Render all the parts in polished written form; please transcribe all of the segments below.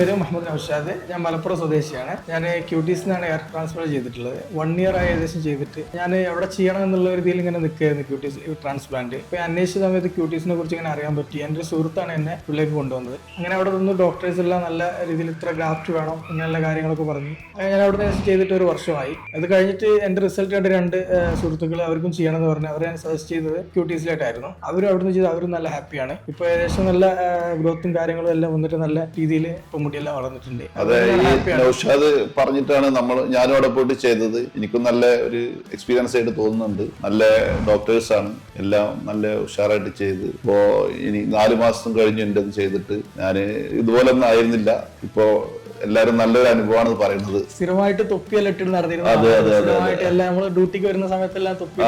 പേര് മുഹമ്മദ് നൗഷാദ്. ഞാൻ മലപ്പുറം സ്വദേശിയാണ്. ഞാൻ ക്യൂട്ടീസിനാണ് എയർ ട്രാൻസ്പ്ലാന്റ് ചെയ്തിട്ടുള്ളത്. 1 ഇയർ ആയി ഏകദേശം ചെയ്തിട്ട്. ഞാൻ എവിടെ ചെയ്യണം എന്നുള്ള ഒരു രീതിയിൽ ഇങ്ങനെ നിൽക്കുകയായിരുന്നു ക്യൂട്ടീസ് ട്രാൻസ്പ്ലാന്റ്. ഇപ്പോൾ അന്വേഷിച്ച സമയത്ത് ക്യൂട്ടീസിനെ കുറിച്ച് ഇങ്ങനെ അറിയാൻ പറ്റി. എൻ്റെ ഒരു സുഹൃത്താണ് എന്നെ ഉള്ളിലേക്ക് കൊണ്ടുവന്നത്. അങ്ങനെ അവിടെ നിന്ന് ഡോക്ടേഴ്സ് എല്ലാം നല്ല രീതിയിൽ ഇത്ര ഗ്രാഫ്റ്റ് വേണം ഇങ്ങനെയുള്ള കാര്യങ്ങളൊക്കെ പറഞ്ഞു. ഞാൻ അവിടെ നിന്ന് ചെയ്തിട്ട് 1 വർഷമായി. അത് കഴിഞ്ഞിട്ട് എൻ്റെ റിസൾട്ട് കണ്ട് 2 സുഹൃത്തുക്കൾ അവർക്കും ചെയ്യണമെന്ന് പറഞ്ഞു. അവരെ ഞാൻ സജസ്റ്റ് ചെയ്തത് ക്യൂട്ടീസിലായിട്ടായിരുന്നു. അവരും അവിടെ നിന്ന് ചെയ്ത് അവരും നല്ല ഹാപ്പിയാണ്. ഇപ്പോൾ ഏകദേശം നല്ല ഗ്രോത്തും കാര്യങ്ങളും എല്ലാം വന്നിട്ട് നല്ല രീതിയിൽ ഇപ്പൊ മുടിയെല്ലാം വളർന്നിട്ടുണ്ട്. അതെ, ഈ നൗഷാദ് പറഞ്ഞിട്ടാണ് ഞാനും അവിടെ പോയിട്ട് ചെയ്തത്. എനിക്കും നല്ല ഒരു എക്സ്പീരിയൻസ് ആയിട്ട് തോന്നുന്നുണ്ട്. നല്ല ഡോക്ടേഴ്സ് ആണ്, എല്ലാം നല്ല ഉഷാറായിട്ട് ചെയ്ത്. ഇപ്പോ ഇനി 4 മാസം കഴിഞ്ഞ് എൻ്റെ അത് ചെയ്തിട്ട് ഞാൻ ഇതുപോലൊന്നും ആയിരുന്നില്ല. ഇപ്പോ എല്ലാരും നല്ലൊരു അനുഭവമാണ് പറയുന്നത്. സ്ഥിരമായിട്ട് തൊപ്പിയെല്ലാം ഇട്ടിട്ട് നടന്നിരുന്നു. സ്ഥിരമായിട്ട് എല്ലാം നമ്മള് ഡ്യൂട്ടിക്ക് വരുന്ന സമയത്തെല്ലാം തൊപ്പി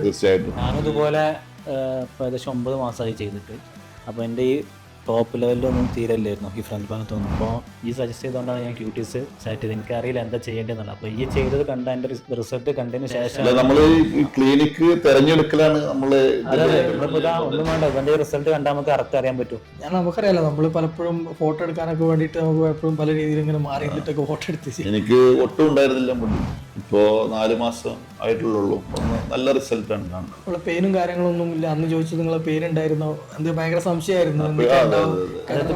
തീർച്ചയായിട്ടും. ഞാനിതുപോലെ ഏകദേശം 9 മാസമായി ചെയ്തിട്ട്. അപ്പോൾ എൻ്റെ ഈ ടോപ്പ് ലെവലിലൊന്നും തീരല്ലായിരുന്നു ഈ ഫ്രണ്ട് ഭാഗത്തൊന്നും. അപ്പോൾ ഈ സജസ്റ്റ് ചെയ്തുകൊണ്ടാണ് ഞാൻ ക്യൂട്ടീസ് സെലക്ട് ചെയ്തത്. എനിക്കറിയില്ല എന്താ ചെയ്യേണ്ടതെന്നുള്ളത്. അപ്പോൾ ഈ ചെയ്തത് കണ്ട എൻ്റെ റിസൾട്ട് കണ്ടതിന് ശേഷം നമ്മൾ ക്ലിനിക്ക് തെരഞ്ഞെടുക്കലാണ് നമ്മള്. ഒന്നും വേണ്ട, ഇവന്റെ റിസൾട്ട് കണ്ടാൽ നമുക്ക് കറക്റ്റ് അറിയാൻ പറ്റും. നമുക്കറിയാലോ, നമ്മൾ പലപ്പോഴും ഫോട്ടോ എടുക്കാനൊക്കെ വേണ്ടിയിട്ട് നമുക്ക് എപ്പോഴും പല രീതിയിൽ ഇങ്ങനെ മാറിയിട്ടൊക്കെ ഫോട്ടോ എടുത്ത്. എനിക്ക് ഒട്ടും ഉണ്ടായിരുന്നില്ല മുടി. ഇപ്പോ 4 മാസം ആയിട്ടുള്ളൂ. നല്ല റിസൾട്ടാണ് കാണുന്നത്. പെയിനും കാര്യങ്ങളൊന്നും ഇല്ല. അന്ന് ചോദിച്ചത് നിങ്ങളെ പെയിൻ ഉണ്ടായിരുന്നോ? എന്ത് ഭയങ്കര സംശയമായിരുന്നു,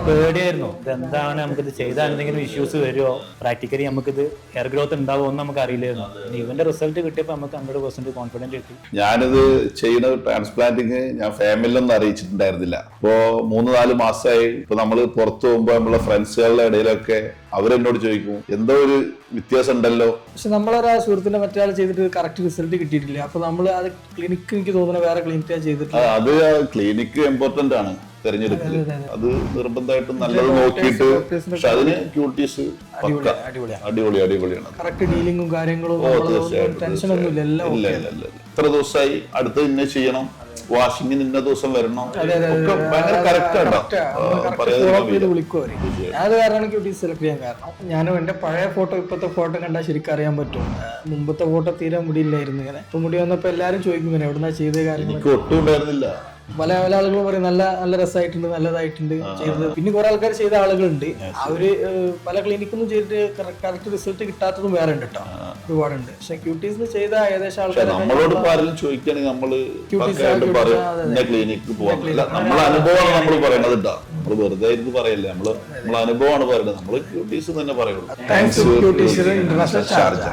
പേടിയായിരുന്നു. ഇതെന്താണ്, നമുക്കിത് ചെയ്താൽ എന്തെങ്കിലും ഇഷ്യൂസ് വരുമോ, പ്രാക്ടിക്കലി നമുക്കിത് ഹെയർ ഗ്രോത്ത് ഉണ്ടാവുമോ എന്ന് നമുക്ക് അറിയില്ലായിരുന്നു. ഇവന്റെ റിസൾട്ട് കിട്ടിയപ്പോൾ നമുക്ക് 100% കോൺഫിഡൻസ് കിട്ടി. ഞാനിത് ചെയ്യുന്ന ട്രാൻസ്പ്ലാന്റിങ് ഞാൻ ഫാമിലിയൊന്നും അറിയിച്ചിട്ടുണ്ടായിരുന്നില്ല. ഇപ്പോ 3-4 മാസമായി. ഇപ്പൊ നമ്മള് പുറത്തു പോകുമ്പോ നമ്മളെ ഫ്രണ്ട്സുകളുടെ ഇടയിലൊക്കെ അവരെന്നോട് ചോദിക്കും, എന്തോ ഒരു വ്യത്യാസം ഉണ്ടല്ലോ. പക്ഷെ നമ്മളൊരാ സുഹൃത്തിന്റെ മറ്റൊരാൾ ചെയ്തിട്ട് കറക്റ്റ് റിസൾട്ട് കിട്ടിയിട്ടില്ല. അപ്പൊ നമ്മൾ അത് ക്ലിനിക്ക്, എനിക്ക് തോന്നുന്നത് വേറെ ക്ലിനിക്കാണ് ചെയ്തിട്ടില്ല. അത് ക്ലിനിക്ക് ഇമ്പോർട്ടന്റ് ആണ് തെരഞ്ഞെടുക്കല്. അത് നിർബന്ധമായിട്ടും നല്ലത് നോക്കിയിട്ട്. പക്ഷെ അതിന് ക്യൂട്ടീസ് അടിപൊളിയാണ്. കറക്റ്റ് ഡീലിംഗും കാര്യങ്ങളും ടെൻഷൻ ഒന്നും ഇല്ല. ഇത്ര ദിവസമായി, അടുത്ത് ഇന്ന ചെയ്യണം, വാഷിങ്ങിന് ഇന്ന ദിവസം വരണം, ഭയങ്കര കറക്റ്റ് ആണോ വിളിക്കും അവര്. അത് കാരണമാണ് ക്യൂട്ടീസ് സെലക്ട് ചെയ്യാൻ കാരണം. ഞാനും എന്റെ പഴയ ഫോട്ടോ ഇപ്പോഴത്തെ ഫോട്ടോ കണ്ടാൽ ശരിക്കും അറിയാൻ പറ്റും. മുമ്പത്തെ ഫോട്ടോ തീരെ മുടിയില്ലായിരുന്നു. ഇങ്ങനെ ഇപ്പൊ മുടി വന്നപ്പോ എല്ലാരും ചോദിക്കും ഇങ്ങനെ എവിടുന്നാ ചെയ്ത കാര്യം. എനിക്ക് ഒട്ടും ഉണ്ടായിരുന്നില്ല. പല ആളുകളും പറയും നല്ല രസമായിട്ടുണ്ട്, നല്ലതായിട്ടുണ്ട് ചെയ്തത്. പിന്നെ കുറെ ആൾക്കാർ ചെയ്ത ആളുകളുണ്ട്. അവര് പല ക്ലിനിക്കൊന്നും ചെയ്തിട്ട് കറക്റ്റ് റിസൾട്ട് കിട്ടാത്തതും വേറെ ഉണ്ട് കേട്ടോ, ഒരുപാടുണ്ട്. പക്ഷെ ക്യൂട്ടീസിന് ചെയ്ത ഏകദേശം ആൾക്കാർ നമ്മളോട് ചോദിക്കുകയാണെങ്കിൽ നമ്മള് ക്ലിനിക്ക് പോകാൻ നമ്മളെ അനുഭവമാണ് നമ്മൾ പറയണത് കേട്ടോ. നമ്മള് വെറുതെ ഇരുന്ന് പറയല്ലേ, നമ്മളെ അനുഭവമാണ് പറയുന്നത്. നമ്മള് ക്യൂട്ടീസ് തന്നെ പറയുള്ളൂ. Thanks quotes international Sharjah.